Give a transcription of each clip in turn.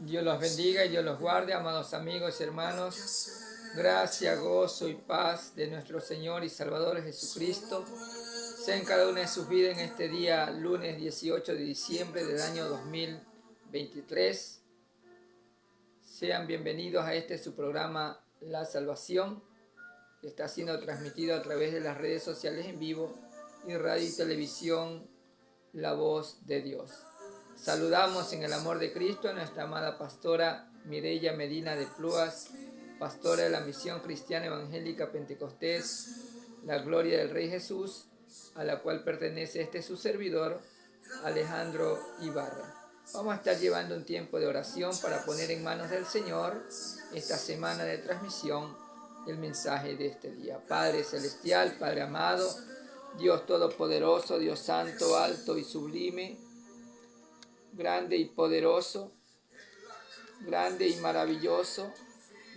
Dios los bendiga y Dios los guarde, amados amigos y hermanos. Gracia, gozo y paz de nuestro Señor y Salvador Jesucristo sea en cada una de sus vidas en este día, lunes 18 de diciembre del año 2023. Sean bienvenidos a este su programa La Salvación, que está siendo transmitido a través de las redes sociales en vivo y radio y televisión La Voz de Dios. Saludamos en el amor de Cristo a nuestra amada pastora Mireya Medina de Pluas, pastora de la Misión Cristiana Evangélica Pentecostés, La Gloria del Rey Jesús, a la cual pertenece su servidor, Alejandro Ibarra. Vamos a estar llevando un tiempo de oración para poner en manos del Señor esta semana de transmisión el mensaje de este día. Padre Celestial, Padre amado, Dios Todopoderoso, Dios Santo, alto y sublime, grande y poderoso, grande y maravilloso,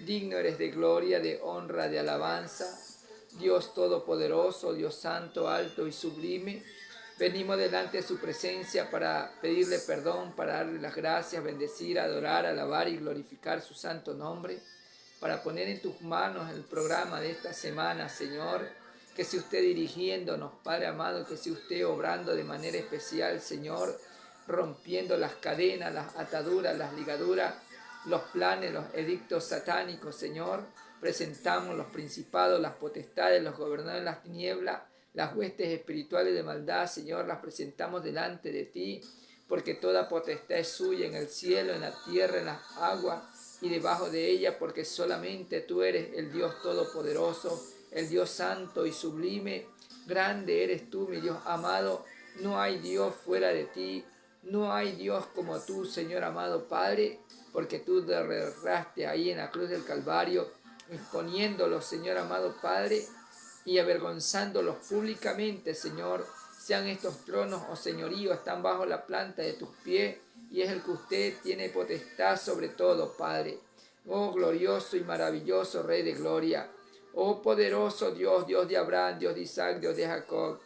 digno eres de gloria, de honra, de alabanza. Dios Todopoderoso, Dios Santo, alto y sublime, venimos delante de su presencia para pedirle perdón, para darle las gracias, bendecir, adorar, alabar y glorificar su santo nombre, para poner en tus manos el programa de esta semana, Señor, que sea usted dirigiéndonos, Padre amado, que sea usted obrando de manera especial, Señor, rompiendo las cadenas, las ataduras, las ligaduras, los planes, los edictos satánicos, Señor. Presentamos los principados, las potestades, los gobernadores de las tinieblas, las huestes espirituales de maldad, Señor, las presentamos delante de ti, porque toda potestad es suya en el cielo, en la tierra, en las aguas y debajo de ella, porque solamente tú eres el Dios Todopoderoso, el Dios Santo y sublime. Grande eres tú, mi Dios amado, no hay Dios fuera de ti. No hay Dios como tú, Señor amado Padre, porque tú derraste ahí en la cruz del Calvario, exponiéndolos, Señor amado Padre, y avergonzándolos públicamente, Señor. Sean estos tronos o señoríos, están bajo la planta de tus pies, y es el que usted tiene potestad sobre todo, Padre. Oh glorioso y maravilloso Rey de gloria. Oh poderoso Dios, Dios de Abraham, Dios de Isaac, Dios de Jacob.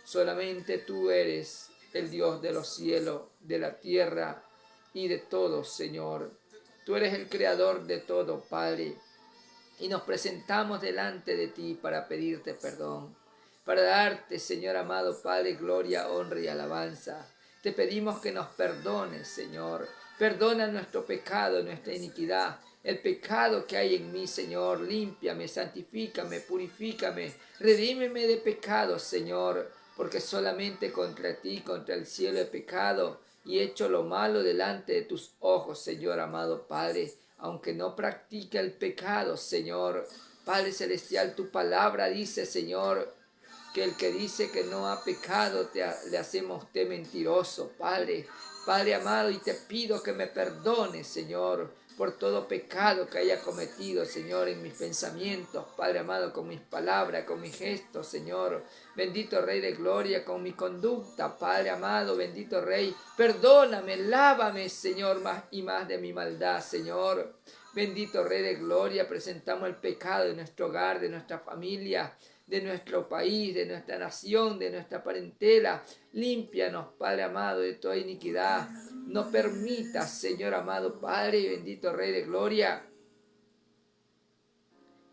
Solamente tú eres el Dios de los cielos, de la tierra y de todo, Señor. Tú eres el creador de todo, Padre. Y nos presentamos delante de ti para pedirte perdón, para darte, Señor amado Padre, gloria, honra y alabanza. Te pedimos que nos perdones, Señor. Perdona nuestro pecado, nuestra iniquidad, el pecado que hay en mí, Señor. Límpiame, santifícame, purifícame, redímeme de pecados, Señor, porque solamente contra ti, contra el cielo he pecado y he hecho lo malo delante de tus ojos, Señor amado Padre. Aunque no practique el pecado, Señor, Padre Celestial, tu palabra dice, Señor, que el que dice que no ha pecado, le hacemos a usted mentiroso, Padre. Padre amado, y te pido que me perdones, Señor, por todo pecado que haya cometido, Señor, en mis pensamientos, Padre amado, con mis palabras, con mis gestos, Señor. Bendito Rey de gloria, con mi conducta, Padre amado, bendito Rey. Perdóname, lávame, Señor, más y más de mi maldad, Señor. Bendito Rey de gloria, presentamos el pecado de nuestro hogar, de nuestra familia, de nuestro país, de nuestra nación, de nuestra parentela. Límpianos, Padre amado, de toda iniquidad. No permitas, Señor amado Padre y bendito Rey de gloria,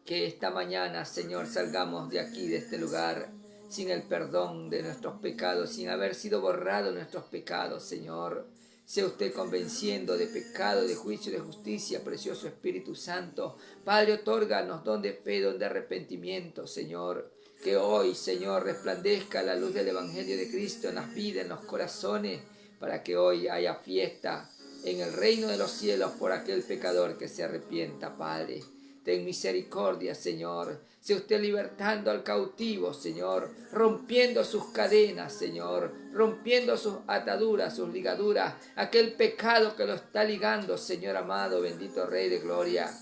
que esta mañana, Señor, salgamos de aquí, de este lugar, sin el perdón de nuestros pecados, sin haber sido borrados nuestros pecados, Señor. Sea usted convenciendo de pecado, de juicio, de justicia, precioso Espíritu Santo. Padre, otórganos don de fe, don de arrepentimiento, Señor. Que hoy, Señor, resplandezca la luz del Evangelio de Cristo en las vidas, en los corazones, para que hoy haya fiesta en el reino de los cielos por aquel pecador que se arrepienta, Padre. Ten misericordia, Señor. Sea usted libertando al cautivo, Señor, rompiendo sus cadenas, Señor, rompiendo sus ataduras, sus ligaduras, aquel pecado que lo está ligando, Señor amado, bendito Rey de gloria.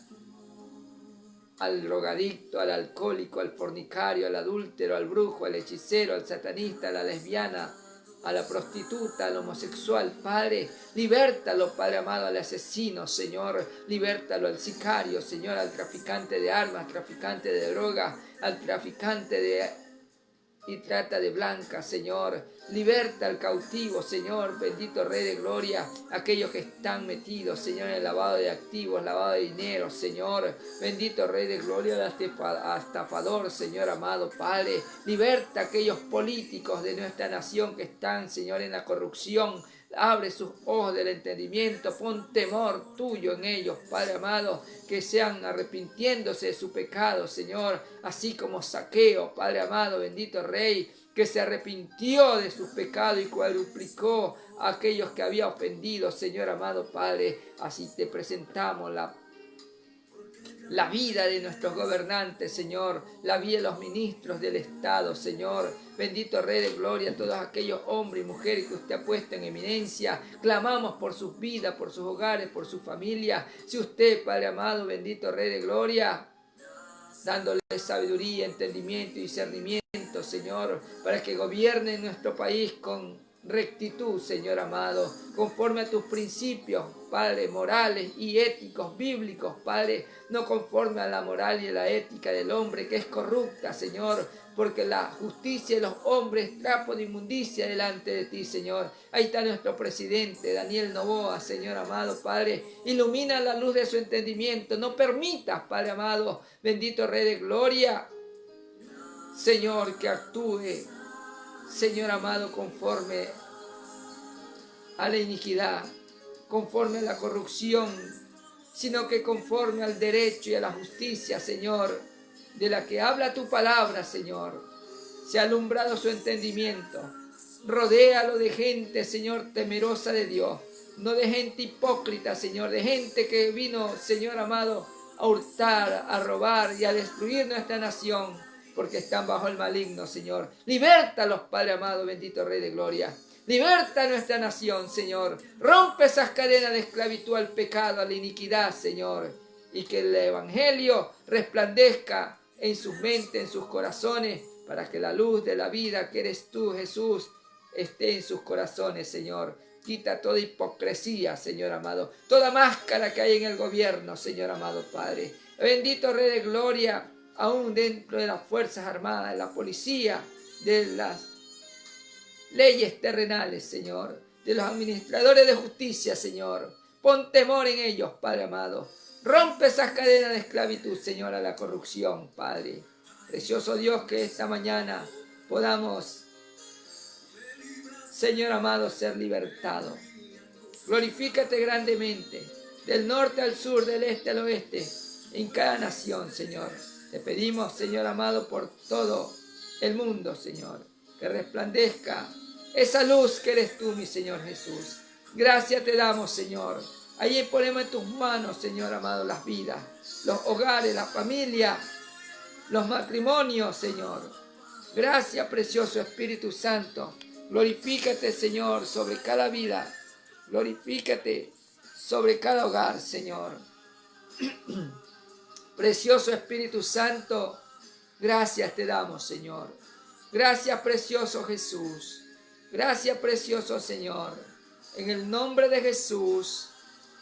Al drogadicto, al alcohólico, al fornicario, al adúltero, al brujo, al hechicero, al satanista, a la lesbiana, a la prostituta, al homosexual, Padre, libértalo, Padre amado, al asesino, Señor, libértalo al sicario, Señor, al traficante de armas, traficante de drogas, al traficante de y trata de blancas, Señor. Liberta al cautivo, Señor, bendito Rey de Gloria, aquellos que están metidos, Señor, en el lavado de activos, lavado de dinero, Señor, bendito Rey de Gloria, estafador, Señor amado Padre. Liberta a aquellos políticos de nuestra nación que están, Señor, en la corrupción. Abre sus ojos del entendimiento, pon temor tuyo en ellos, Padre amado, que sean arrepintiéndose de su pecado, Señor, así como Zaqueo, Padre amado, bendito Rey, que se arrepintió de sus pecados y cuadruplicó a aquellos que había ofendido, Señor amado Padre. Así te presentamos la vida de nuestros gobernantes, Señor, la vida de los ministros del Estado, Señor. Bendito Rey de Gloria, todos aquellos hombres y mujeres que usted ha puesto en eminencia. Clamamos por sus vidas, por sus hogares, por su familia. Si usted, Padre amado, bendito Rey de Gloria, dándole sabiduría, entendimiento y discernimiento, Señor, para que gobierne nuestro país con rectitud, Señor amado, conforme a tus principios, Padre, morales y éticos, bíblicos, Padre, no conforme a la moral y a la ética del hombre que es corrupta, Señor, porque la justicia de los hombres es trapo de inmundicia delante de ti, Señor. Ahí está nuestro presidente, Daniel Noboa, Señor amado, Padre, ilumina la luz de su entendimiento, no permitas, Padre amado, bendito Rey de Gloria, Señor, que actúe, Señor amado, conforme a la iniquidad, conforme a la corrupción, sino que conforme al derecho y a la justicia, Señor, de la que habla tu palabra, Señor. Se ha alumbrado su entendimiento. Rodéalo de gente, Señor, temerosa de Dios, no de gente hipócrita, Señor, de gente que vino, Señor amado, a hurtar, a robar y a destruir nuestra nación, porque están bajo el maligno, Señor. Libértalos, Padre amado, bendito Rey de Gloria. Liberta a nuestra nación, Señor. Rompe esas cadenas de esclavitud al pecado, a la iniquidad, Señor. Y que el Evangelio resplandezca en sus mentes, en sus corazones, para que la luz de la vida que eres tú, Jesús, esté en sus corazones, Señor. Quita toda hipocresía, Señor amado. Toda máscara que hay en el gobierno, Señor amado Padre. Bendito Rey de Gloria, aún dentro de las Fuerzas Armadas, de la policía, de las leyes terrenales, Señor, de los administradores de justicia, Señor. Pon temor en ellos, Padre amado. Rompe esas cadenas de esclavitud, Señor, a la corrupción, Padre. Precioso Dios, que esta mañana podamos, Señor amado, ser libertados. Glorifícate grandemente, del norte al sur, del este al oeste, en cada nación, Señor. Te pedimos, Señor amado, por todo el mundo, Señor, que resplandezca esa luz que eres tú, mi Señor Jesús. Gracias te damos, Señor. Allí ponemos en tus manos, Señor amado, las vidas, los hogares, la familia, los matrimonios, Señor. Gracias, precioso Espíritu Santo. Glorifícate, Señor, sobre cada vida. Glorifícate sobre cada hogar, Señor. Precioso Espíritu Santo, gracias te damos, Señor. Gracias, precioso Jesús. Gracias, precioso Señor. En el nombre de Jesús,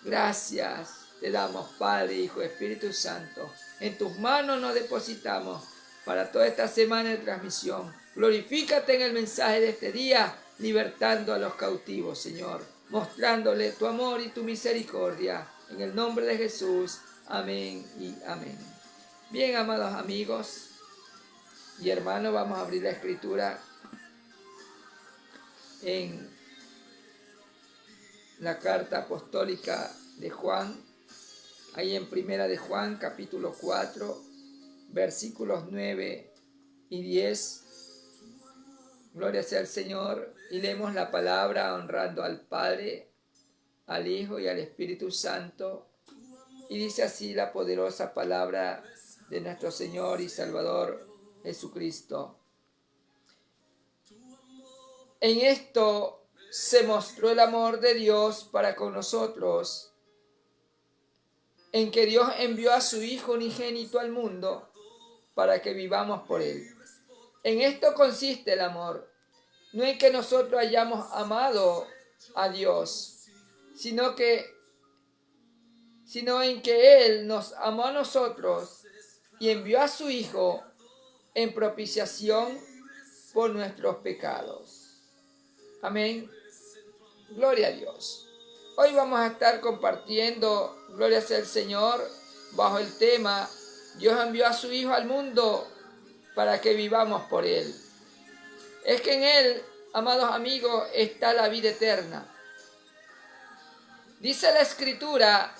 gracias te damos, Padre, Hijo, Espíritu Santo. En tus manos nos depositamos para toda esta semana de transmisión. Glorifícate en el mensaje de este día, libertando a los cautivos, Señor, mostrándole tu amor y tu misericordia. En el nombre de Jesús, amén y amén. Bien, amados amigos y hermanos, vamos a abrir la escritura en la carta apostólica de Juan, ahí en Primera de Juan, capítulo 4, versículos 9 y 10. Gloria sea al Señor, y leemos la palabra honrando al Padre, al Hijo y al Espíritu Santo. Y dice así la poderosa palabra de nuestro Señor y Salvador Jesucristo. En esto se mostró el amor de Dios para con nosotros, en que Dios envió a su Hijo unigénito al mundo para que vivamos por Él. En esto consiste el amor, no en que nosotros hayamos amado a Dios, sino en que Él nos amó a nosotros y envió a su Hijo en propiciación por nuestros pecados. Amén. Gloria a Dios. Hoy vamos a estar compartiendo, gloria sea el Señor, bajo el tema, Dios envió a su Hijo al mundo para que vivamos por Él. Es que en Él, amados amigos, está la vida eterna. Dice la Escritura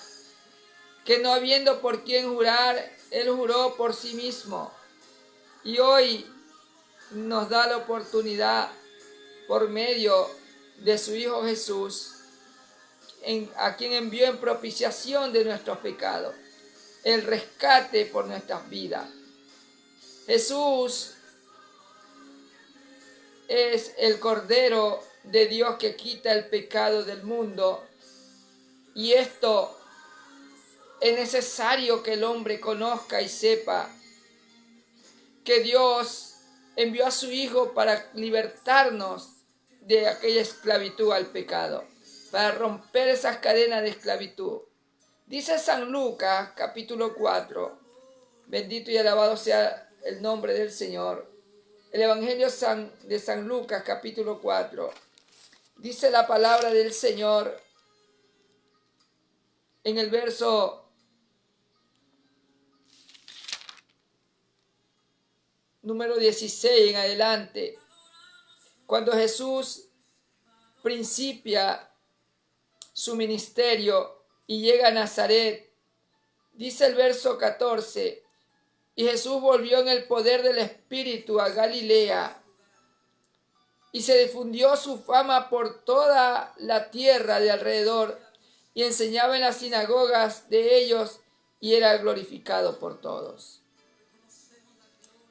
que no habiendo por quién jurar, Él juró por sí mismo. Y hoy nos da la oportunidad, por medio de su Hijo Jesús, a quien envió en propiciación de nuestros pecados, el rescate por nuestras vidas. Jesús es el Cordero de Dios que quita el pecado del mundo, y esto es necesario que el hombre conozca y sepa que Dios envió a su Hijo para libertarnos de aquella esclavitud al pecado, para romper esas cadenas de esclavitud. Dice San Lucas, capítulo 4, bendito y alabado sea el nombre del Señor. El Evangelio de San Lucas, capítulo 4, dice la palabra del Señor en el verso número 16 en adelante, cuando Jesús principia su ministerio y llega a Nazaret. Dice el verso 14, y Jesús volvió en el poder del Espíritu a Galilea, y se difundió su fama por toda la tierra de alrededor, y enseñaba en las sinagogas de ellos, y era glorificado por todos.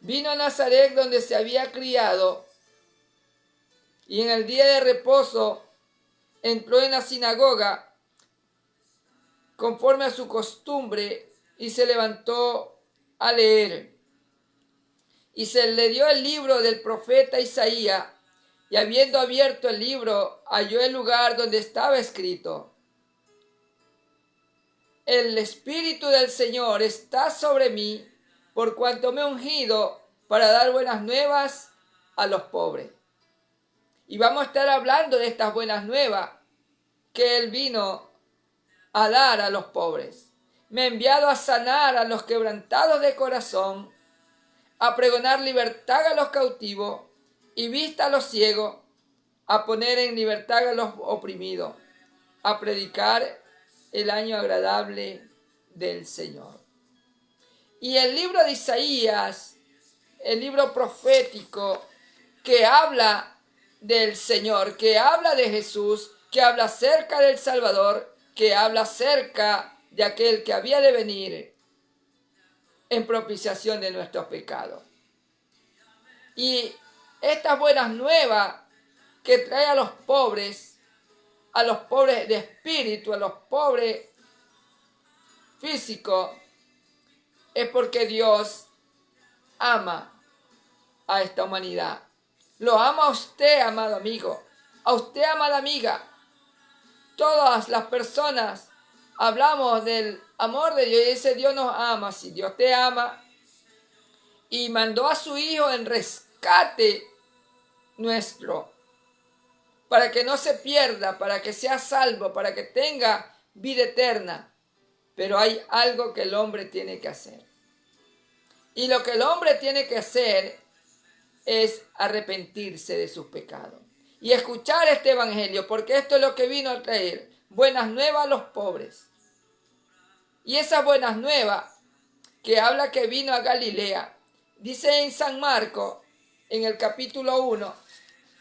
Vino a Nazaret, donde se había criado, y en el día de reposo entró en la sinagoga conforme a su costumbre, y se levantó a leer. Y se le dio el libro del profeta Isaías, y habiendo abierto el libro, halló el lugar donde estaba escrito: El Espíritu del Señor está sobre mí, por cuanto me ha ungido para dar buenas nuevas a los pobres. Y vamos a estar hablando de estas buenas nuevas que Él vino a dar a los pobres. Me ha enviado a sanar a los quebrantados de corazón, a pregonar libertad a los cautivos y vista a los ciegos, a poner en libertad a los oprimidos, a predicar el año agradable del Señor. Y el libro de Isaías, el libro profético que habla del Señor, que habla de Jesús, que habla acerca del Salvador, que habla acerca de aquel que había de venir en propiciación de nuestros pecados. Y estas buenas nuevas que trae a los pobres de espíritu, a los pobres físicos, es porque Dios ama a esta humanidad. Lo ama a usted, amado amigo, a usted, amada amiga. Todas las personas hablamos del amor de Dios y ese Dios nos ama. Si Dios te ama y mandó a su Hijo en rescate nuestro, para que no se pierda, para que sea salvo, para que tenga vida eterna. Pero hay algo que el hombre tiene que hacer. Y lo que el hombre tiene que hacer es arrepentirse de sus pecados y escuchar este evangelio, porque esto es lo que vino a traer buenas nuevas a los pobres. Y esas buenas nuevas que habla que vino a Galilea, dice en San Marcos, en el capítulo 1,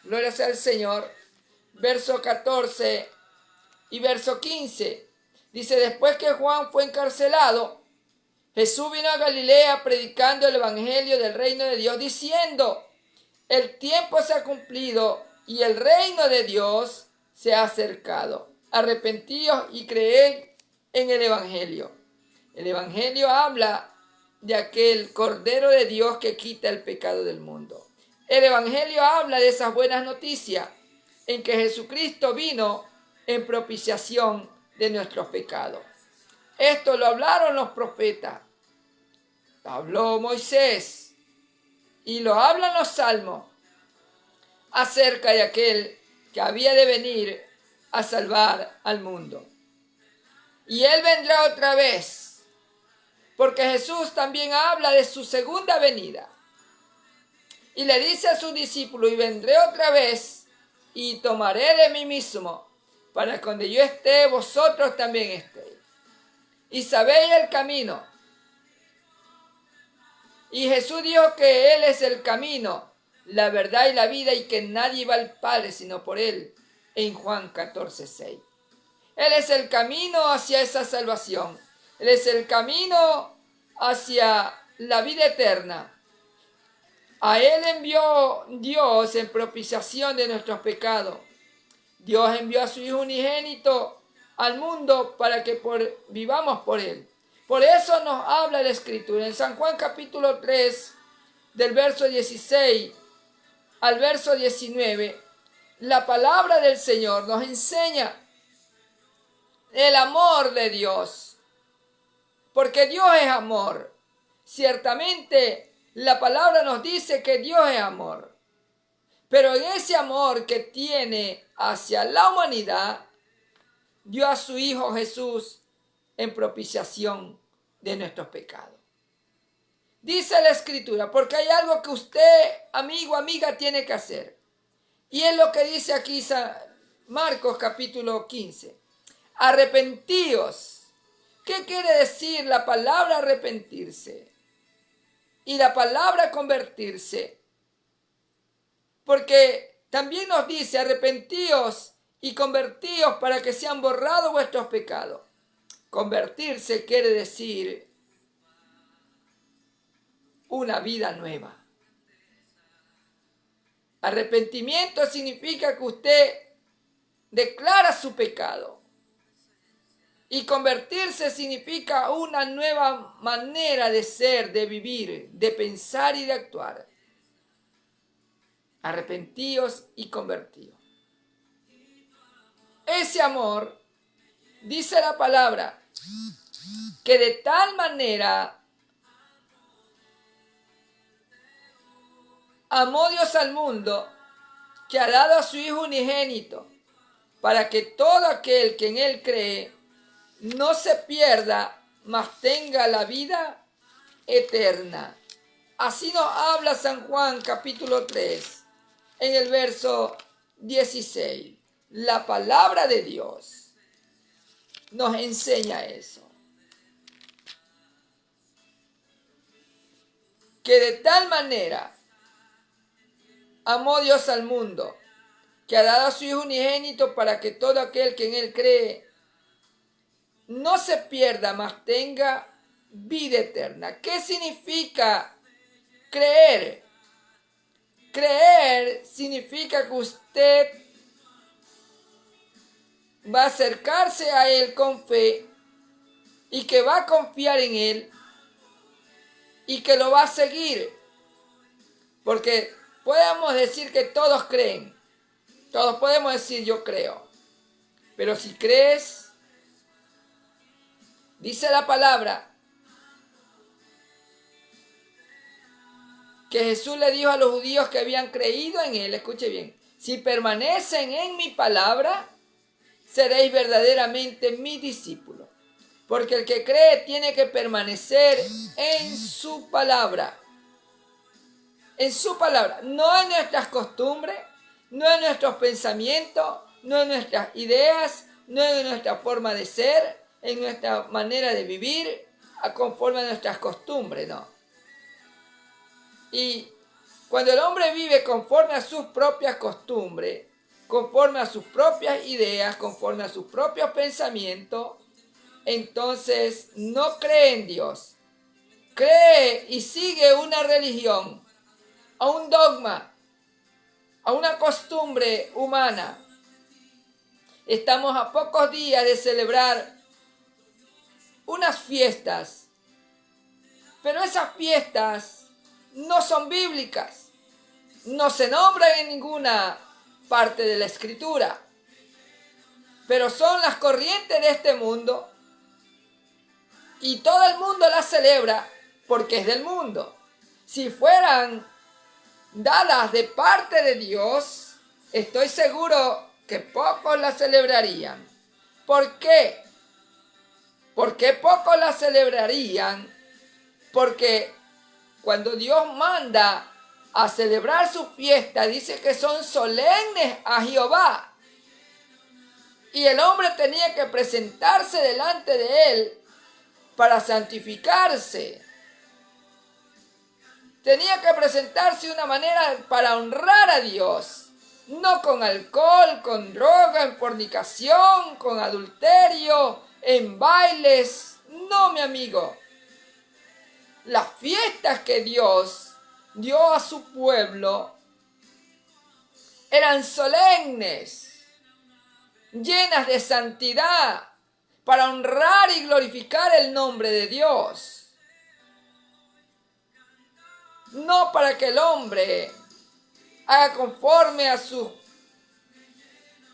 gloria sea al Señor, verso 14 y verso 15, dice: después que Juan fue encarcelado, Jesús vino a Galilea predicando el evangelio del reino de Dios, diciendo: el tiempo se ha cumplido y el reino de Dios se ha acercado. Arrepentíos y creed en el evangelio. El evangelio habla de aquel Cordero de Dios que quita el pecado del mundo. El evangelio habla de esas buenas noticias en que Jesucristo vino en propiciación de nuestros pecados. Esto lo hablaron los profetas, lo habló Moisés y lo hablan los salmos. acerca de aquel que había de venir a salvar al mundo. Y Él vendrá otra vez, porque Jesús también habla de su segunda venida. Y le dice a sus discípulos, y vendré otra vez, y tomaré de mí mismo, para que donde yo esté, vosotros también estéis. Y sabéis el camino. Y Jesús dijo que Él es el camino, la verdad y la vida, y que nadie va al Padre sino por Él, en Juan 14:6. Él es el camino hacia esa salvación. Él es el camino hacia la vida eterna. A Él envió Dios en propiciación de nuestros pecados. Dios envió a su Hijo unigénito al mundo para que vivamos por Él. Por eso nos habla la Escritura. En San Juan capítulo 3, del verso 16 al verso 19, la palabra del Señor nos enseña el amor de Dios. Porque Dios es amor. Ciertamente la palabra nos dice que Dios es amor. Pero en ese amor que tiene hacia la humanidad, dio a su Hijo Jesús en propiciación de nuestros pecados. Dice la Escritura, porque hay algo que usted, amigo, amiga, tiene que hacer. Y es lo que dice aquí Marcos capítulo 15. Arrepentíos. ¿Qué quiere decir la palabra arrepentirse? Y la palabra convertirse. Porque también nos dice, arrepentíos y convertíos para que sean borrados vuestros pecados. Convertirse quiere decir una vida nueva. Arrepentimiento significa que usted declara su pecado. Y convertirse significa una nueva manera de ser, de vivir, de pensar y de actuar. Arrepentíos y convertíos. Ese amor, dice la palabra, que de tal manera amó Dios al mundo, que ha dado a su Hijo unigénito, para que todo aquel que en Él cree no se pierda, mas tenga la vida eterna. Así nos habla San Juan capítulo 3, en el verso 16. La palabra de Dios nos enseña eso. Que de tal manera amó Dios al mundo, que ha dado a su Hijo unigénito para que todo aquel que en Él cree no se pierda, mas tenga vida eterna. ¿Qué significa creer? Creer significa que usted va a acercarse a Él con fe y que va a confiar en Él y que lo va a seguir. Porque podemos decir que todos creen. Todos podemos decir yo creo. Pero si crees, dice la palabra que Jesús le dijo a los judíos que habían creído en Él, escuche bien, si permanecen en mi palabra, seréis verdaderamente mis discípulos. Porque el que cree tiene que permanecer en su palabra. En su palabra, no en nuestras costumbres, no en nuestros pensamientos, no en nuestras ideas, no en nuestra forma de ser, en nuestra manera de vivir, conforme a nuestras costumbres, no. Y cuando el hombre vive conforme a sus propias costumbres, conforme a sus propias ideas, conforme a sus propios pensamientos, entonces no cree en Dios. Cree y sigue una religión, a un dogma, a una costumbre humana. Estamos a pocos días de celebrar unas fiestas, pero esas fiestas no son bíblicas, no se nombran en ninguna parte de la Escritura, pero son las corrientes de este mundo y todo el mundo las celebra porque es del mundo. Si fueran dadas de parte de Dios, estoy seguro que pocos la celebrarían. ¿Por qué? ¿Por qué pocos la celebrarían? Porque cuando Dios manda a celebrar su fiesta, dice que son solemnes a Jehová. Y el hombre tenía que presentarse delante de él para santificarse. Tenía que presentarse de una manera para honrar a Dios. No con alcohol, con droga, en fornicación, con adulterio, en bailes. No, mi amigo. Las fiestas que Dios dio a su pueblo eran solemnes, llenas de santidad, para honrar y glorificar el nombre de Dios. No para que el hombre haga conforme a su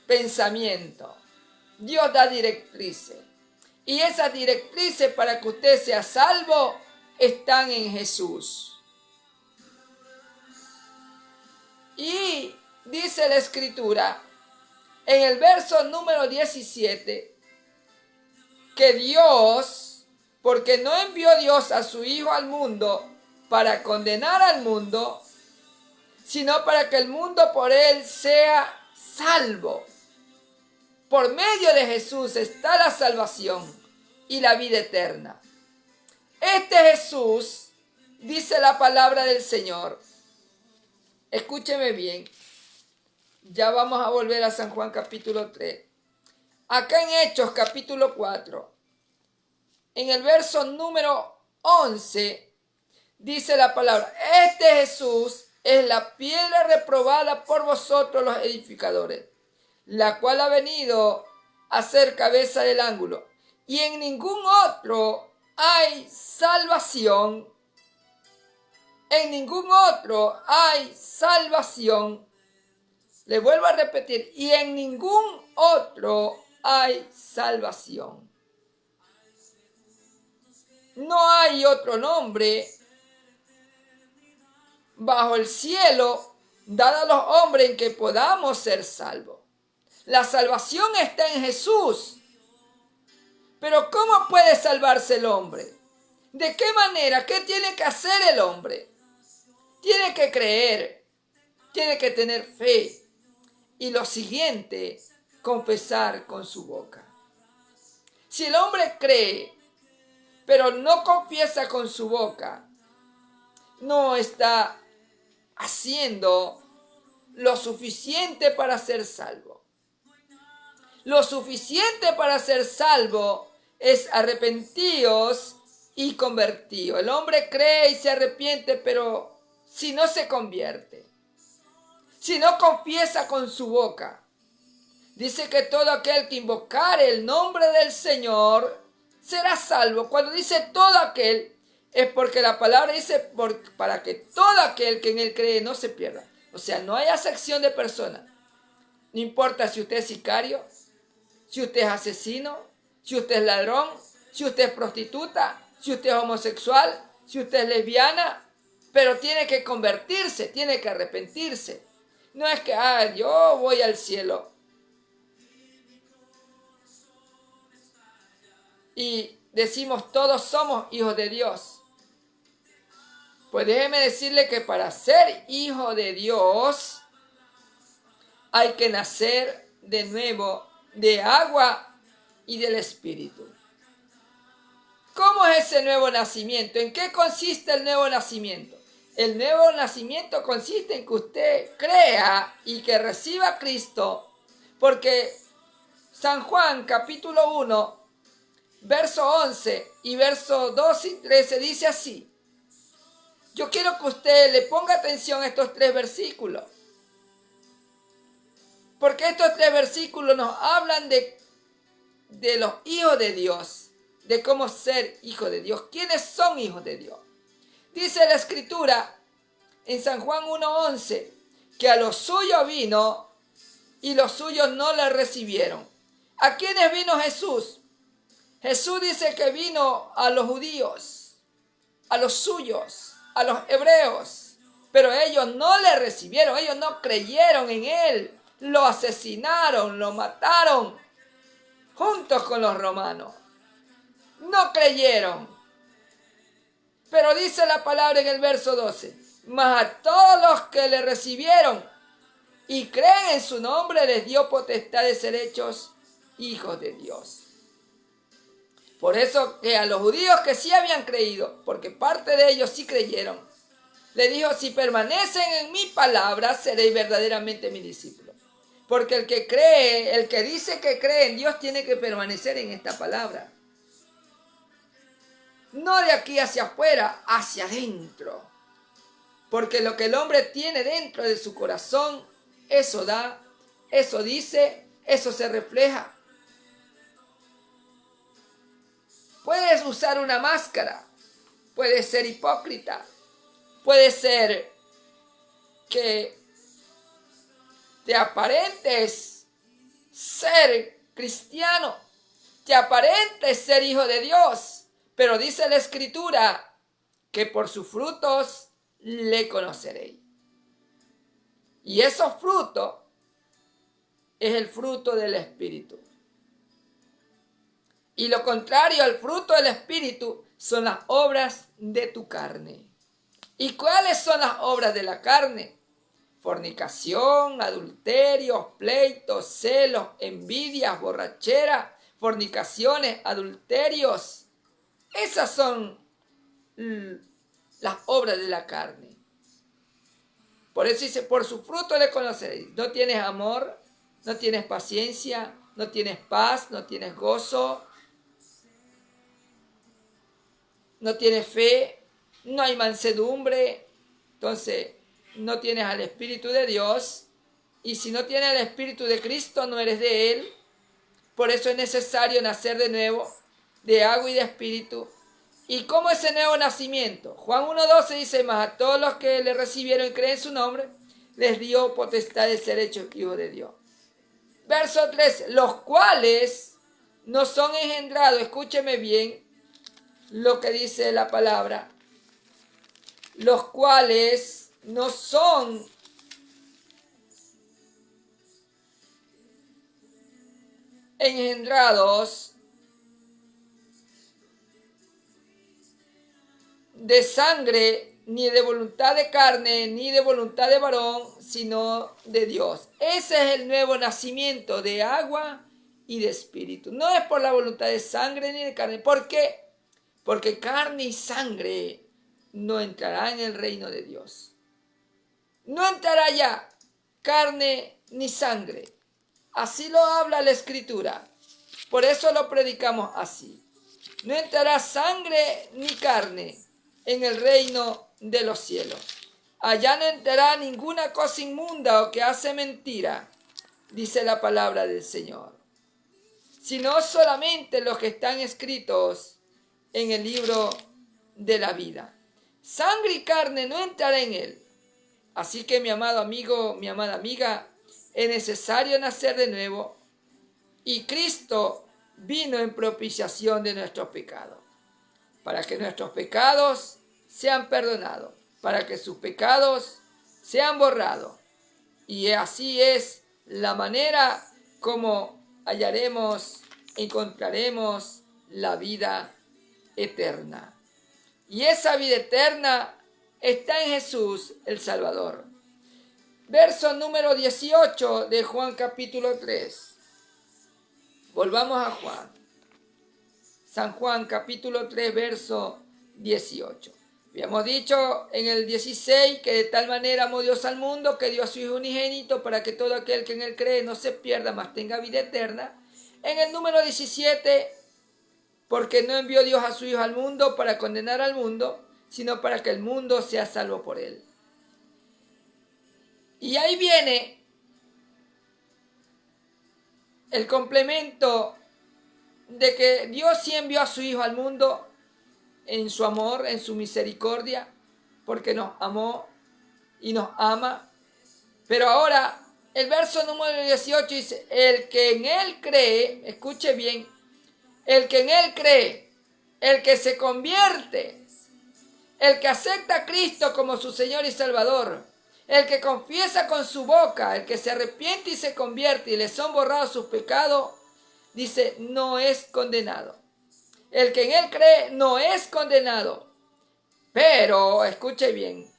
pensamiento. Dios da directrices. Y esas directrices para que usted sea salvo están en Jesús. Y dice la Escritura en el verso número 17 que Dios, porque no envió Dios a su Hijo al mundo para condenar al mundo, sino para que el mundo por él sea salvo. Por medio de Jesús está la salvación y la vida eterna. Este Jesús, dice la palabra del Señor, escúcheme bien, ya vamos a volver a San Juan capítulo 3. Acá en Hechos capítulo 4, en el verso número 11, dice la palabra, este Jesús es la piedra reprobada por vosotros los edificadores, la cual ha venido a ser cabeza del ángulo, y en ningún otro hay salvación. En ningún otro hay salvación. Le vuelvo a repetir, y en ningún otro hay salvación. No hay otro nombre bajo el cielo dado a los hombres en que podamos ser salvos. La salvación está en Jesús. Pero ¿cómo puede salvarse el hombre? ¿De qué manera? ¿Qué tiene que hacer el hombre? Tiene que creer, tiene que tener fe. Y lo siguiente, confesar con su boca. Si el hombre cree, pero no confiesa con su boca, no está haciendo lo suficiente para ser salvo. Lo suficiente para ser salvo es arrepentidos y convertidos. El hombre cree y se arrepiente, pero si no se convierte, si no confiesa con su boca, dice que todo aquel que invocare el nombre del Señor será salvo. Cuando dice todo aquel, es porque la palabra dice para que todo aquel que en él cree no se pierda. O sea, no hay acepción de persona. No importa si usted es sicario, si usted es asesino, si usted es ladrón, si usted es prostituta, si usted es homosexual, si usted es lesbiana, pero tiene que convertirse, tiene que arrepentirse. No es que, yo voy al cielo y decimos todos somos hijos de Dios. Pues déjeme decirle que para ser hijo de Dios hay que nacer de nuevo de agua y del Espíritu. ¿Cómo es ese nuevo nacimiento? ¿En qué consiste el nuevo nacimiento? El nuevo nacimiento consiste en que usted crea y que reciba a Cristo, porque San Juan capítulo 1, verso 11 y verso 12 y 13 dice así. Yo quiero que usted le ponga atención a estos tres versículos, porque estos tres versículos nos hablan de los hijos de Dios, de cómo ser hijo de Dios. ¿Quiénes son hijos de Dios? Dice la Escritura en San Juan 1:11 que a los suyos vino y los suyos no le recibieron. ¿A quiénes vino Jesús? Jesús dice que vino a los judíos, a los suyos, a los hebreos, pero ellos no le recibieron, ellos no creyeron en él, lo asesinaron, lo mataron, juntos con los romanos. No creyeron. Pero dice la palabra en el verso 12, mas a todos los que le recibieron y creen en su nombre les dio potestad de ser hechos hijos de Dios. Por eso que a los judíos que sí habían creído, porque parte de ellos sí creyeron, le dijo, si permanecen en mi palabra, seréis verdaderamente mi discípulo. Porque el que cree, el que dice que cree en Dios, tiene que permanecer en esta palabra. No de aquí hacia afuera, hacia adentro. Porque lo que el hombre tiene dentro de su corazón, eso da, eso dice, eso se refleja. Puedes usar una máscara, puedes ser hipócrita, puede ser que te aparentes ser cristiano, te aparentes ser hijo de Dios, pero dice la Escritura que por sus frutos le conoceréis. Y esos frutos es el fruto del Espíritu. Y lo contrario al fruto del Espíritu son las obras de tu carne. ¿Y cuáles son las obras de la carne? Fornicación, adulterio, pleitos, celos, envidias, borrachera, fornicaciones, adulterios. Esas son las obras de la carne. Por eso dice, por su fruto le conoceréis. No tienes amor, no tienes paciencia, no tienes paz, no tienes gozo, no tienes fe, no hay mansedumbre. Entonces, no tienes al Espíritu de Dios. Y si no tienes el Espíritu de Cristo, no eres de Él. Por eso es necesario nacer de nuevo, de agua y de Espíritu. ¿Y cómo es ese nuevo nacimiento? Juan 1:12 dice, mas a todos los que le recibieron y creen en su nombre, les dio potestad de ser hechos hijos de Dios. Verso 3, los cuales no son engendrados, escúcheme bien lo que dice la palabra, los cuales no son engendrados de sangre, ni de voluntad de carne, ni de voluntad de varón, sino de Dios. Ese es el nuevo nacimiento de agua y de espíritu. No es por la voluntad de sangre ni de carne. ¿Por qué? Porque carne y sangre no entrará en el reino de Dios. No entrará ya carne ni sangre. Así lo habla la Escritura. Por eso lo predicamos así. No entrará sangre ni carne en el reino de los cielos. Allá no entrará ninguna cosa inmunda o que hace mentira, dice la palabra del Señor, sino solamente los que están escritos en el libro de la vida. Sangre y carne no entrará en él. Así que mi amado amigo, mi amada amiga, es necesario nacer de nuevo, y Cristo vino en propiciación de nuestros pecados, para que nuestros pecados sean perdonados, para que sus pecados sean borrados. Y así es la manera como encontraremos la vida eterna. Y esa vida eterna está en Jesús el Salvador. Verso número 18 de Juan capítulo 3. Volvamos a Juan. San Juan capítulo 3, verso 18. Habíamos dicho en el 16 que de tal manera amó Dios al mundo que dio a su Hijo unigénito para que todo aquel que en él cree no se pierda, mas tenga vida eterna. En el número 17, porque no envió Dios a su Hijo al mundo para condenar al mundo, sino para que el mundo sea salvo por él. Y ahí viene el complemento de que Dios sí envió a su Hijo al mundo en su amor, en su misericordia, porque nos amó y nos ama. Pero ahora el verso número 18 dice, el que en él cree, escuche bien, el que en él cree, el que se convierte, el que acepta a Cristo como su Señor y Salvador, El que confiesa con su boca, el que se arrepiente y se convierte y le son borrados sus pecados, dice, no es condenado. El que en él cree no es condenado. Pero, escuche bien,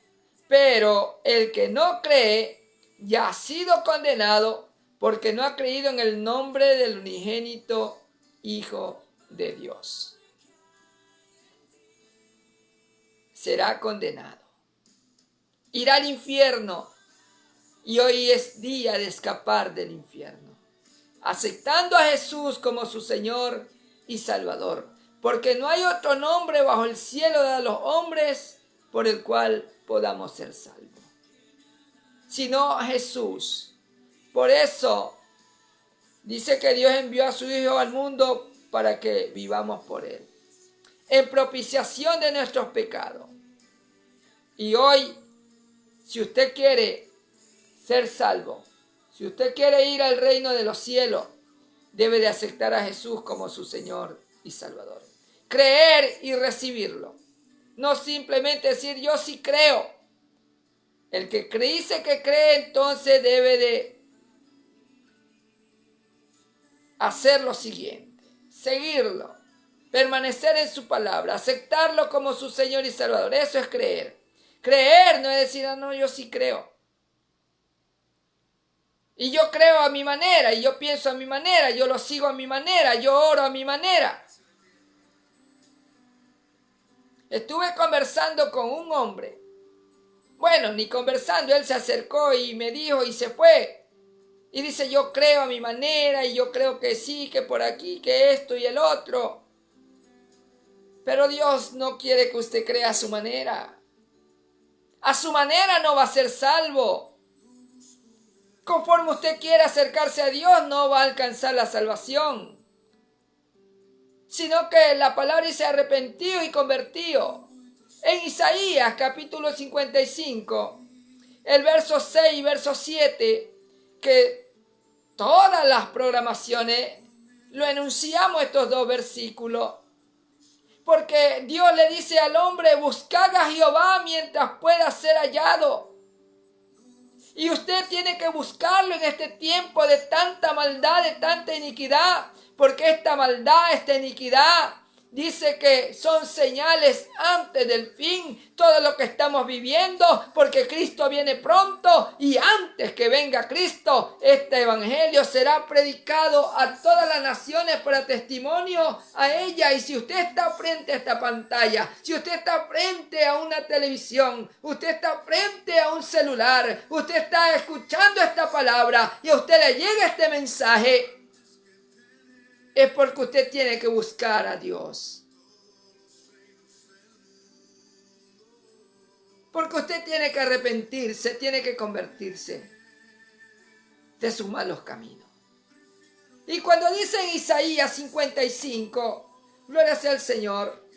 pero el que no cree ya ha sido condenado porque no ha creído en el nombre del unigénito Hijo de Dios. Será condenado. Irá al infierno. Y hoy es día de escapar del infierno, aceptando a Jesús como su Señor y Salvador, porque no hay otro nombre bajo el cielo de los hombres por el cual podamos ser salvos, sino Jesús. Por eso dice que Dios envió a su Hijo al mundo para que vivamos por Él, en propiciación de nuestros pecados. Y hoy, si usted quiere ser salvo, si usted quiere ir al reino de los cielos, debe de aceptar a Jesús como su Señor y Salvador. Creer y recibirlo. No simplemente decir yo sí creo. El que dice que cree, entonces debe de hacer lo siguiente: seguirlo, permanecer en su palabra, aceptarlo como su Señor y Salvador. Eso es creer. Creer no es decir, no, yo sí creo. Y yo creo a mi manera, y yo pienso a mi manera, yo lo sigo a mi manera, yo oro a mi manera. Estuve conversando con un hombre. Bueno, ni conversando, él se acercó y me dijo y se fue. Y dice, yo creo a mi manera, y yo creo que sí, que por aquí, que esto y el otro. Pero Dios no quiere que usted crea a su manera. A su manera no va a ser salvo. Conforme usted quiera acercarse a Dios, no va a alcanzar la salvación. Sino que la palabra dice arrepentido y convertido. En Isaías capítulo 55, el verso 6 y verso 7, que todas las programaciones lo enunciamos estos dos versículos. Porque Dios le dice al hombre, buscad a Jehová mientras pueda ser hallado. Y usted tiene que buscarlo en este tiempo de tanta maldad, de tanta iniquidad. Porque esta maldad, esta iniquidad, dice que son señales antes del fin. Todo lo que estamos viviendo, porque Cristo viene pronto. Y antes que venga Cristo, este evangelio será predicado a todas las naciones para testimonio a ella. Y si usted está frente a esta pantalla, si usted está frente a una televisión, usted está frente a un celular, usted está escuchando esta palabra y a usted le llega este mensaje, es porque usted tiene que buscar a Dios. Porque usted tiene que arrepentirse, tiene que convertirse de sus malos caminos. Y cuando dice en Isaías 55, gloria sea al Señor,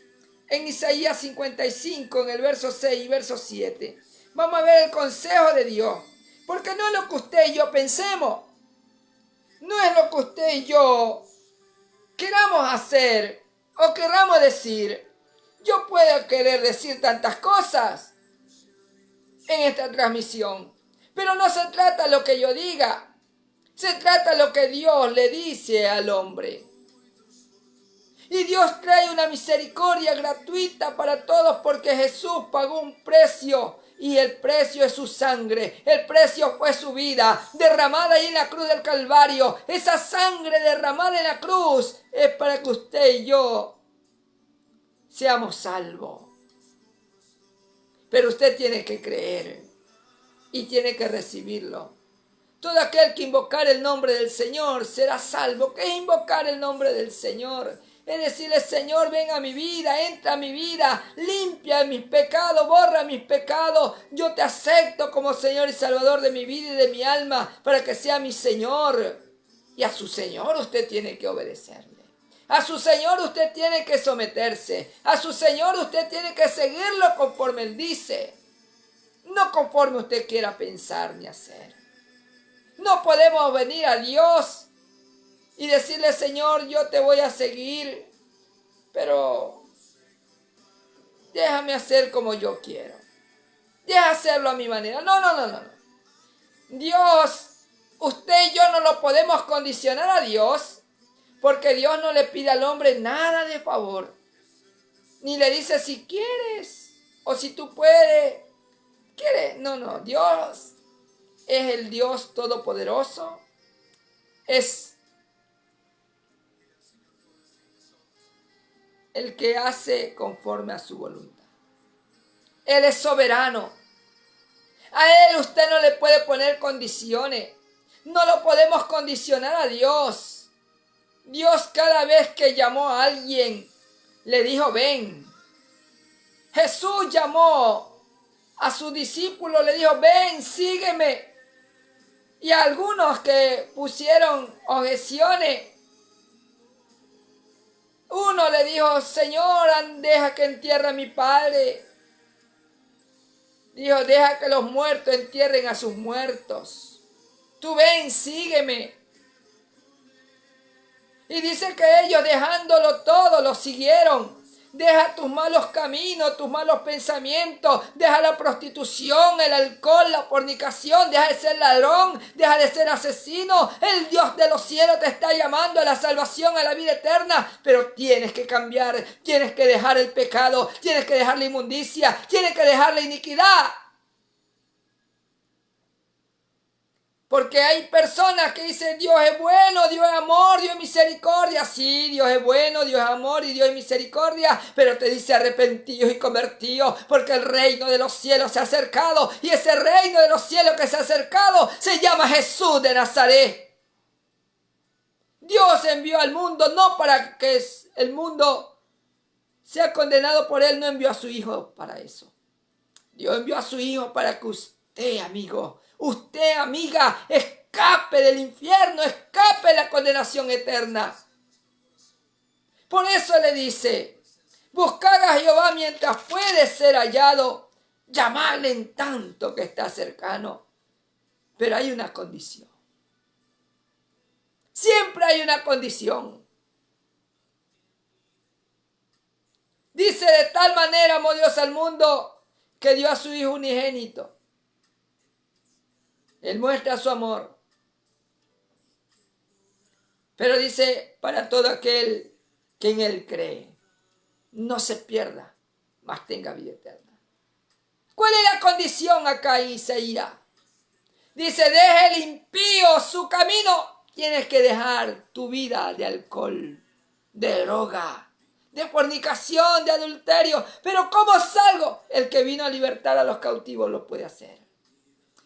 en Isaías 55, en el verso 6 y verso 7, vamos a ver el consejo de Dios. Porque no es lo que usted y yo pensemos, no es lo que usted y yo queramos hacer o queramos decir. Yo puedo querer decir tantas cosas en esta transmisión, pero no se trata de lo que yo diga, se trata de lo que Dios le dice al hombre. Y Dios trae una misericordia gratuita para todos porque Jesús pagó un precio. Y el precio es su sangre, el precio fue su vida, derramada ahí en la cruz del Calvario. Esa sangre derramada en la cruz es para que usted y yo seamos salvos. Pero usted tiene que creer y tiene que recibirlo. Todo aquel que invocar el nombre del Señor será salvo. ¿Qué es invocar el nombre del Señor? Es decirle, Señor, ven a mi vida, entra a mi vida, limpia mis pecados, borra mis pecados. Yo te acepto como Señor y Salvador de mi vida y de mi alma para que sea mi Señor. Y a su Señor usted tiene que obedecerle. A su Señor usted tiene que someterse. A su Señor usted tiene que seguirlo conforme Él dice. No conforme usted quiera pensar ni hacer. No podemos venir a Dios y decirle, Señor, yo te voy a seguir, pero déjame hacer como yo quiero. deja hacerlo a mi manera. No. Dios, usted y yo no lo podemos condicionar a Dios, porque Dios no le pide al hombre nada de favor. Ni le dice si quieres o si tú puedes. ¿Quieres? No. Dios es el Dios todopoderoso. Es el que hace conforme a su voluntad. Él es soberano. A Él usted no le puede poner condiciones. No lo podemos condicionar a Dios. Dios cada vez que llamó a alguien, le dijo, ven. Jesús llamó a sus discípulos, le dijo, ven, sígueme. Y a algunos que pusieron objeciones, uno le dijo, Señor, deja que entierre a mi padre. Dijo, deja que los muertos entierren a sus muertos. Tú ven, sígueme. Y dice que ellos, dejándolo todo, lo siguieron. Deja tus malos caminos, tus malos pensamientos. Deja la prostitución, el alcohol, la fornicación. Deja de ser ladrón, deja de ser asesino. El Dios de los cielos te está llamando a la salvación, a la vida eterna. Pero tienes que cambiar, tienes que dejar el pecado, tienes que dejar la inmundicia, tienes que dejar la iniquidad. Porque hay personas que dicen, Dios es bueno, Dios es amor, Dios es misericordia. Sí, Dios es bueno, Dios es amor y Dios es misericordia. Pero te dice arrepentidos y convertidos, porque el reino de los cielos se ha acercado. Y ese reino de los cielos que se ha acercado se llama Jesús de Nazaret. Dios envió al mundo no para que el mundo sea condenado por él, no envió a su Hijo para eso. Dios envió a su Hijo para que usted, amigo, usted, amiga, escape del infierno, escape de la condenación eterna. Por eso le dice, buscad a Jehová mientras puede ser hallado, llamadle en tanto que está cercano. Pero hay una condición. Siempre hay una condición. Dice, de tal manera amó Dios al mundo que dio a su Hijo unigénito. Él muestra su amor. Pero dice, para todo aquel que en Él cree, no se pierda, mas tenga vida eterna. ¿Cuál es la condición acá en Isaías? Dice, deja el impío su camino. Tienes que dejar tu vida de alcohol, de droga, de fornicación, de adulterio. Pero ¿cómo salgo? El que vino a libertar a los cautivos lo puede hacer.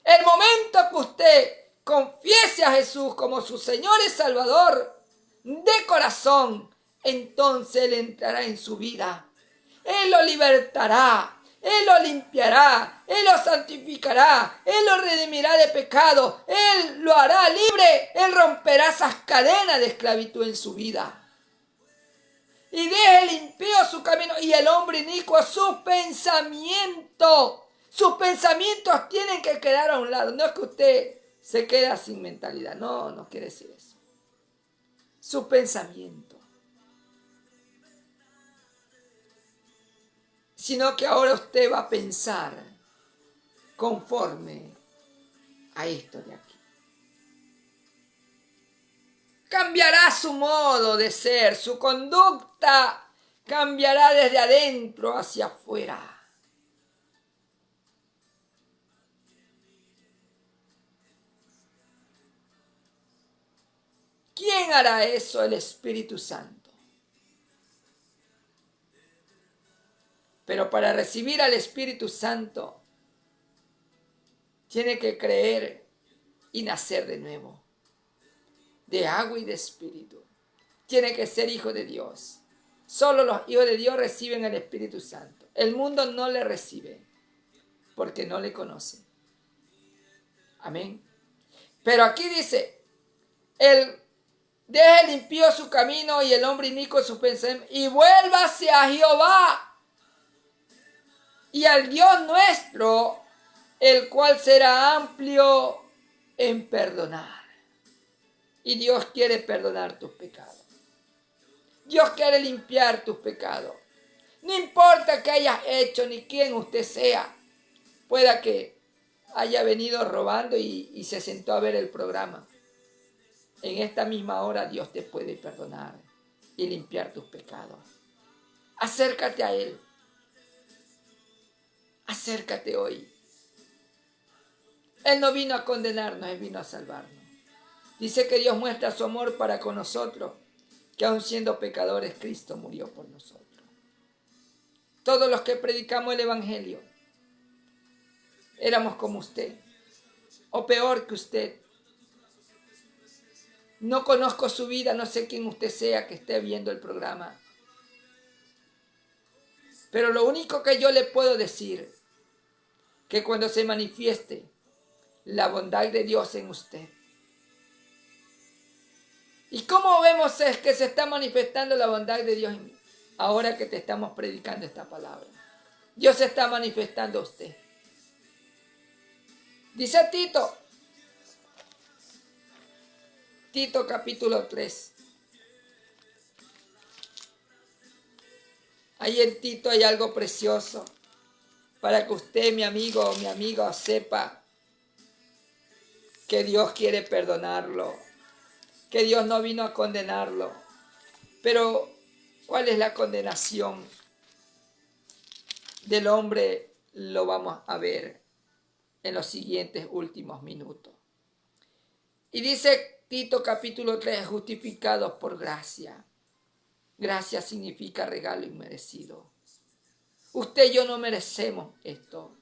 El momento que usted confiese a Jesús como su Señor y Salvador de corazón, entonces Él entrará en su vida. Él lo libertará, Él lo limpiará, Él lo santificará, Él lo redimirá de pecado, Él lo hará libre, Él romperá esas cadenas de esclavitud en su vida. Y deje el impío su camino y el hombre inicuo sus pensamientos. Sus pensamientos tienen que quedar a un lado. No es que usted se queda sin mentalidad. No quiere decir eso. Su pensamiento. Sino que ahora usted va a pensar conforme a esto de aquí. Cambiará su modo de ser, su conducta cambiará desde adentro hacia afuera. ¿Quién hará eso? El Espíritu Santo. Pero para recibir al Espíritu Santo, tiene que creer y nacer de nuevo, de agua y de espíritu. Tiene que ser hijo de Dios. Solo los hijos de Dios reciben el Espíritu Santo. El mundo no le recibe porque no le conoce. Amén. Pero aquí dice, deje el impío su camino y el hombre inicuo su pensamiento y vuélvase a Jehová y al Dios nuestro, el cual será amplio en perdonar. Y Dios quiere perdonar tus pecados. Dios quiere limpiar tus pecados. No importa qué hayas hecho ni quién usted sea. Pueda que haya venido robando y se sentó a ver el programa. En esta misma hora Dios te puede perdonar y limpiar tus pecados. Acércate a Él. Acércate hoy. Él no vino a condenarnos, Él vino a salvarnos. Dice que Dios muestra su amor para con nosotros, que aun siendo pecadores, Cristo murió por nosotros. Todos los que predicamos el Evangelio éramos como usted, o peor que usted. No conozco su vida, no sé quién usted sea que esté viendo el programa. Pero lo único que yo le puedo decir, que cuando se manifieste la bondad de Dios en usted. ¿Y cómo vemos es que se está manifestando la bondad de Dios en mí? Ahora que te estamos predicando esta palabra. Dios se está manifestando a usted. Dice Tito capítulo 3. Ahí en Tito hay algo precioso para que usted, mi amigo o mi amiga, sepa que Dios quiere perdonarlo, que Dios no vino a condenarlo. Pero, ¿cuál es la condenación del hombre? Lo vamos a ver en los siguientes últimos minutos. Y dice Tito capítulo 3, justificados por gracia. Gracia significa regalo inmerecido. Usted y yo no merecemos esto,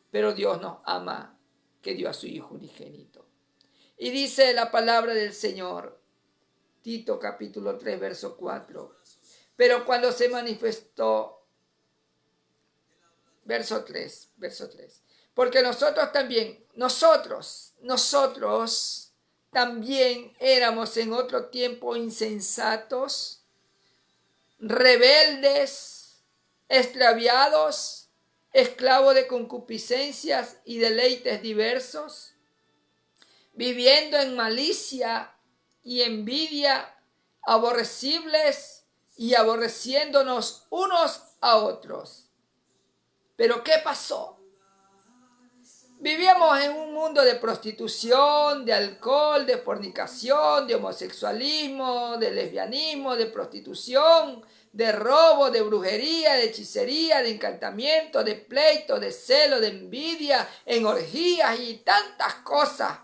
pero Dios nos ama, que dio a su Hijo unigénito. Y dice la palabra del Señor, Tito capítulo 3, verso 4. Pero cuando se manifestó, verso 3, porque nosotros también éramos en otro tiempo insensatos, rebeldes, extraviados, esclavos de concupiscencias y deleites diversos, viviendo en malicia y envidia, aborrecibles y aborreciéndonos unos a otros. ¿Pero qué pasó? Vivíamos en un mundo de prostitución, de alcohol, de fornicación, de homosexualismo, de lesbianismo, de prostitución, de robo, de brujería, de hechicería, de encantamiento, de pleito, de celo, de envidia, en orgías y tantas cosas.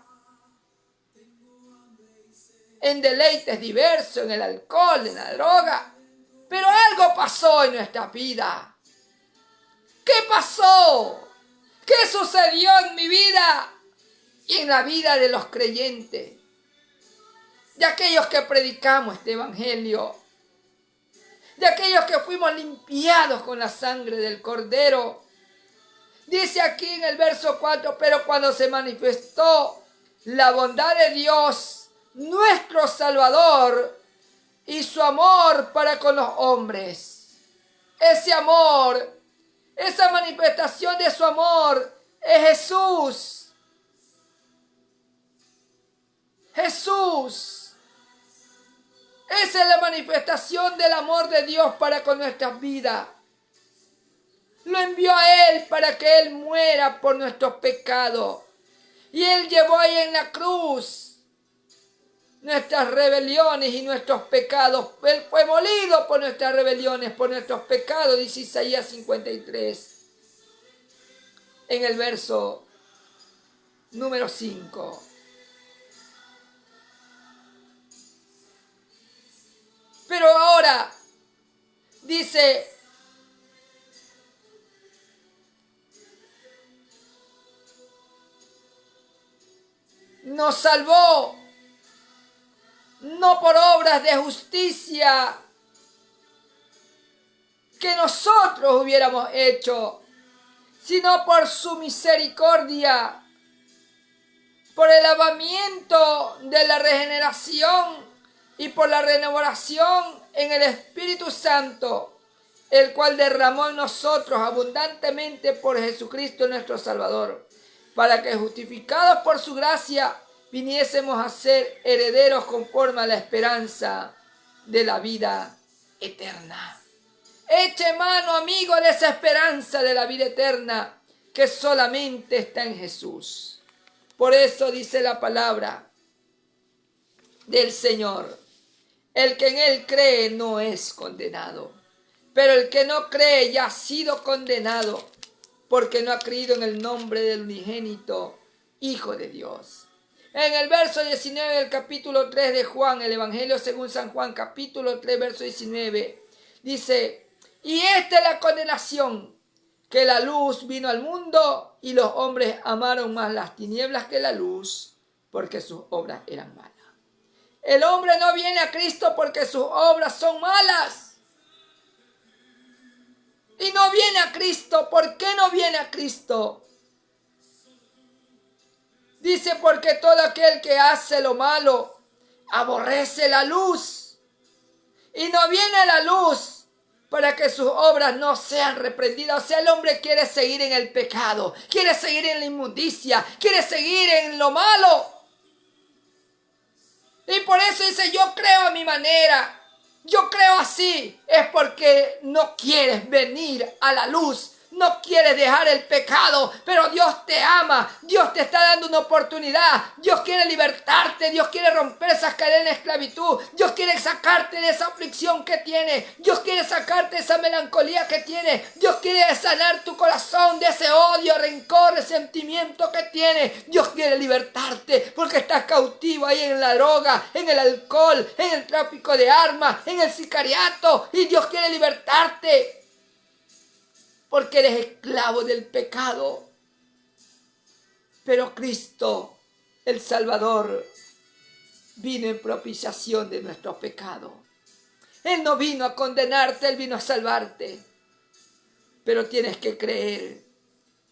En deleites diversos, en el alcohol, en la droga. Pero algo pasó en nuestra vida. ¿Qué pasó? ¿Qué sucedió en mi vida y en la vida de los creyentes? De aquellos que predicamos este evangelio. De aquellos que fuimos limpiados con la sangre del Cordero. Dice aquí en el verso 4, pero cuando se manifestó la bondad de Dios, nuestro Salvador, y su amor para con los hombres. Ese amor, esa manifestación de su amor es Jesús. Jesús. Esa es la manifestación del amor de Dios para con nuestras vidas. Lo envió a Él para que Él muera por nuestros pecados. Y Él llevó ahí en la cruz nuestras rebeliones y nuestros pecados. Él fue molido por nuestras rebeliones, por nuestros pecados, dice Isaías 53. En el verso número 5. Pero ahora dice, nos salvó no por obras de justicia que nosotros hubiéramos hecho, sino por su misericordia, por el lavamiento de la regeneración y por la renovación en el Espíritu Santo, el cual derramó en nosotros abundantemente por Jesucristo nuestro Salvador, para que justificados por su gracia viniésemos a ser herederos conforme a la esperanza de la vida eterna. Eche mano, amigo, de esa esperanza de la vida eterna. que solamente está en Jesús. Por eso dice la palabra del Señor: el que en Él cree no es condenado, pero el que no cree ya ha sido condenado, porque no ha creído en el nombre del unigénito Hijo de Dios. En el verso 19 del capítulo 3 de Juan, el Evangelio según San Juan, capítulo 3, verso 19, dice: y esta es la condenación, que la luz vino al mundo y los hombres amaron más las tinieblas que la luz, porque sus obras eran malas. El hombre no viene a Cristo porque sus obras son malas. Y no viene a Cristo. ¿Por qué no viene a Cristo? Dice: porque todo aquel que hace lo malo aborrece la luz. Y no viene a la luz para que sus obras no sean reprendidas. O sea, el hombre quiere seguir en el pecado, quiere seguir en la inmundicia, quiere seguir en lo malo. Y por eso dice: yo creo a mi manera, yo creo así. Es porque no quieres venir a la luz, no quieres dejar el pecado, pero Dios te ama, Dios te está dando una oportunidad, Dios quiere libertarte, Dios quiere romper esas cadenas de esclavitud, Dios quiere sacarte de esa aflicción que tienes, Dios quiere sacarte de esa melancolía que tienes, Dios quiere sanar tu corazón de ese odio, rencor, resentimiento que tienes. Dios quiere libertarte porque estás cautivo ahí en la droga, en el alcohol, en el tráfico de armas, en el sicariato, y Dios quiere libertarte porque eres esclavo del pecado. Pero Cristo, el Salvador, vino en propiciación de nuestros pecados. Él no vino a condenarte, Él vino a salvarte. Pero tienes que creer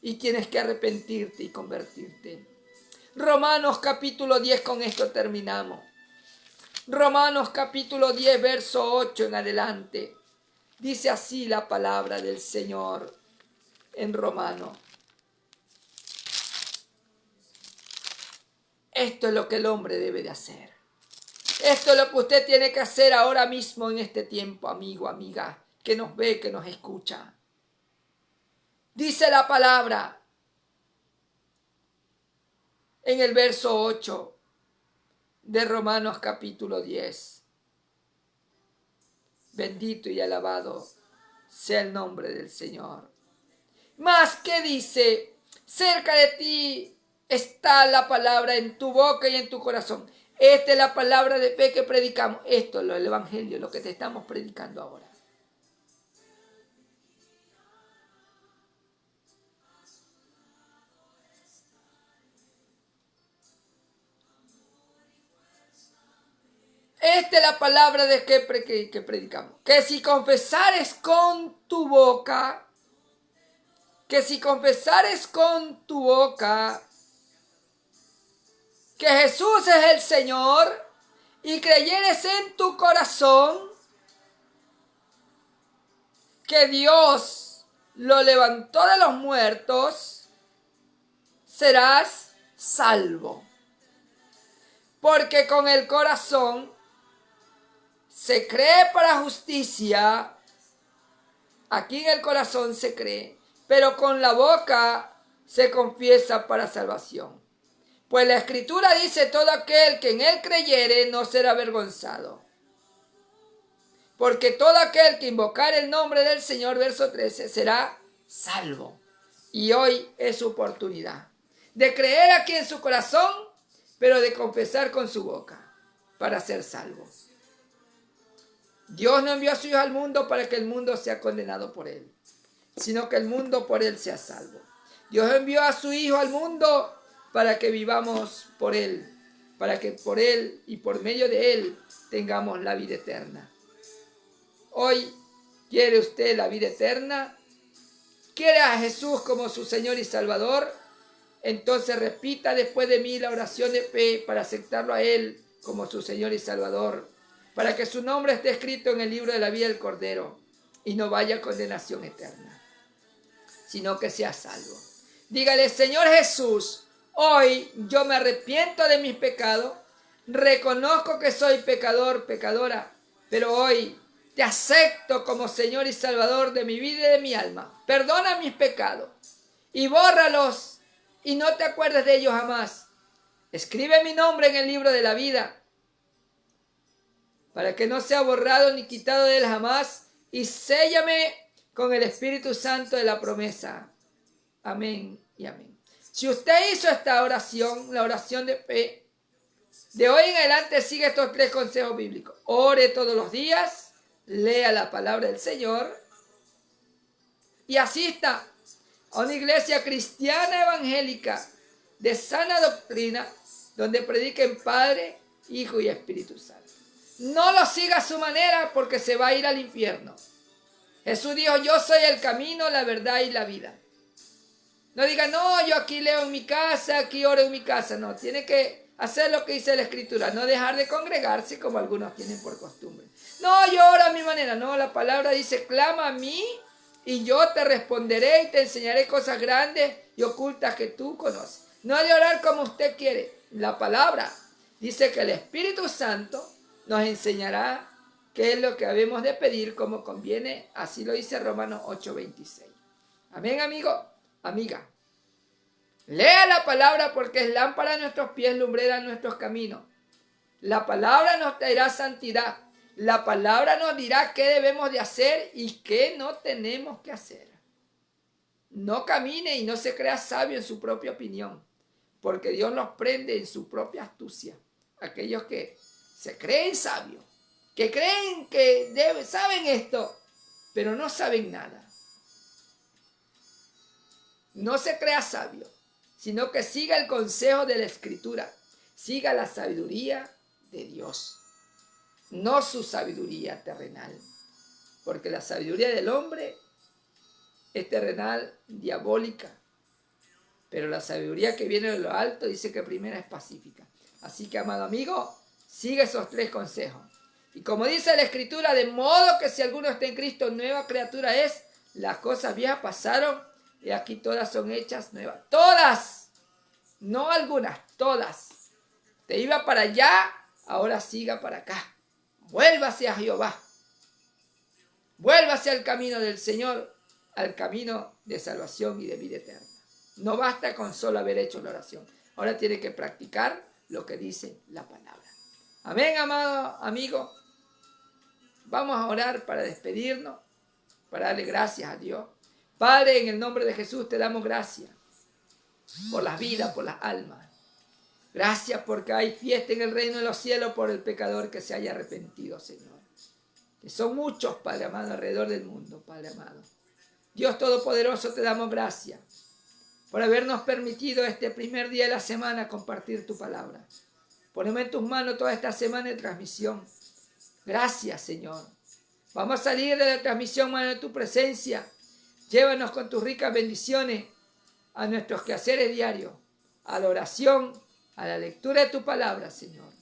y tienes que arrepentirte y convertirte. Romanos capítulo 10, con esto terminamos. Romanos capítulo 10, verso 8 en adelante. Dice así la palabra del Señor en Romanos. Esto es lo que el hombre debe de hacer. Esto es lo que usted tiene que hacer ahora mismo en este tiempo, amigo, amiga, que nos ve, que nos escucha. Dice la palabra en el verso 8 de Romanos capítulo 10. Bendito y alabado sea el nombre del Señor. Mas que dice: cerca de ti está la palabra, en tu boca y en tu corazón. Esta es la palabra de fe que predicamos. Esto es el Evangelio, lo que te estamos predicando ahora. Esta es la palabra de que predicamos. Que si confesares con tu boca, que Jesús es el Señor y creyeres en tu corazón que Dios lo levantó de los muertos, serás salvo. Porque con el corazón se cree para justicia, aquí en el corazón se cree, pero con la boca se confiesa para salvación. Pues la Escritura dice: todo aquel que en él creyere no será avergonzado. Porque todo aquel que invocare el nombre del Señor, verso 13, será salvo. Y hoy es su oportunidad de creer aquí en su corazón, pero de confesar con su boca para ser salvo. Dios no envió a su Hijo al mundo para que el mundo sea condenado por él, sino que el mundo por él sea salvo. Dios envió a su Hijo al mundo para que vivamos por él, para que por él y por medio de él tengamos la vida eterna. Hoy, ¿quiere usted la vida eterna? ¿Quiere a Jesús como su Señor y Salvador? Entonces repita después de mí la oración de fe para aceptarlo a Él como su Señor y Salvador, para que su nombre esté escrito en el libro de la vida del Cordero y no vaya a condenación eterna, sino que sea salvo. Dígale: Señor Jesús, hoy yo me arrepiento de mis pecados, reconozco que soy pecador, pecadora, pero hoy te acepto como Señor y Salvador de mi vida y de mi alma. Perdona mis pecados y bórralos y no te acuerdes de ellos jamás. Escribe mi nombre en el libro de la vida, para que no sea borrado ni quitado de él jamás, y séllame con el Espíritu Santo de la promesa. Amén y amén. Si usted hizo esta oración, la oración de fe, de hoy en adelante sigue estos 3 consejos bíblicos. Ore todos los días, lea la palabra del Señor y asista a una iglesia cristiana evangélica de sana doctrina, donde prediquen Padre, Hijo y Espíritu Santo. No lo siga a su manera, porque se va a ir al infierno. Jesús dijo: yo soy el camino, la verdad y la vida. No diga: no, yo aquí leo en mi casa, aquí oro en mi casa. No, tiene que hacer lo que dice la Escritura, no dejar de congregarse como algunos tienen por costumbre. No, yo oro a mi manera. No, la palabra dice: clama a mí y yo te responderé y te enseñaré cosas grandes y ocultas que tú conoces. No de orar como usted quiere. La palabra dice que el Espíritu Santo nos enseñará qué es lo que debemos de pedir como conviene. Así lo dice Romanos 8:26. Amén, amigo, amiga. Lea la palabra, porque es lámpara a nuestros pies, lumbrera a nuestros caminos. La palabra nos traerá santidad. La palabra nos dirá qué debemos de hacer y qué no tenemos que hacer. No camine y no se crea sabio en su propia opinión, porque Dios los prende en su propia astucia. Aquellos que se creen sabios, que creen que saben esto, pero no saben nada. No se crea sabio, sino que siga el consejo de la Escritura, siga la sabiduría de Dios, no su sabiduría terrenal, porque la sabiduría del hombre es terrenal, diabólica, pero la sabiduría que viene de lo alto dice que primera es pacífica. Así que, amado amigo, sigue esos 3 consejos. Y como dice la Escritura: de modo que si alguno está en Cristo, nueva criatura es. Las cosas viejas pasaron y aquí todas son hechas nuevas. Todas, no algunas, todas. Te iba para allá, ahora siga para acá. Vuélvase a Jehová. Vuélvase al camino del Señor, al camino de salvación y de vida eterna. No basta con solo haber hecho la oración. Ahora tiene que practicar lo que dice la palabra. Amén, amado amigo. Vamos a orar para despedirnos, para darle gracias a Dios. Padre, en el nombre de Jesús te damos gracias por las vidas, por las almas. Gracias porque hay fiesta en el reino de los cielos por el pecador que se haya arrepentido, Señor. Que son muchos, Padre amado, alrededor del mundo, Padre amado. Dios Todopoderoso, te damos gracias por habernos permitido este primer día de la semana compartir tu palabra. Ponemos en tus manos toda esta semana de transmisión. Gracias, Señor. Vamos a salir de la transmisión, mano, de tu presencia. Llévanos con tus ricas bendiciones a nuestros quehaceres diarios, a la oración, a la lectura de tu palabra, Señor.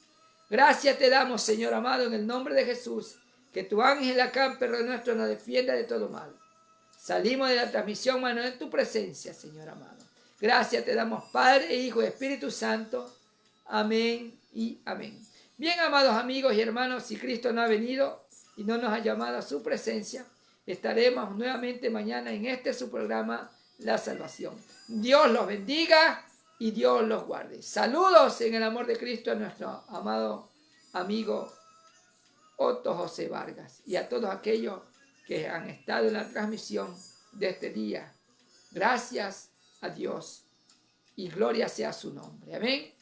Gracias te damos, Señor amado, en el nombre de Jesús. Que tu ángel acampe alrededor nuestro, nos defienda de todo mal. Salimos de la transmisión, mano, en tu presencia, Señor amado. Gracias te damos, Padre, Hijo y Espíritu Santo. Amén y amén. Bien, amados amigos y hermanos, si Cristo no ha venido y no nos ha llamado a su presencia, estaremos nuevamente mañana en este su programa, La Salvación. Dios los bendiga y Dios los guarde. Saludos en el amor de Cristo a nuestro amado amigo Otto José Vargas y a todos aquellos que han estado en la transmisión de este día. Gracias a Dios y gloria sea su nombre. Amén.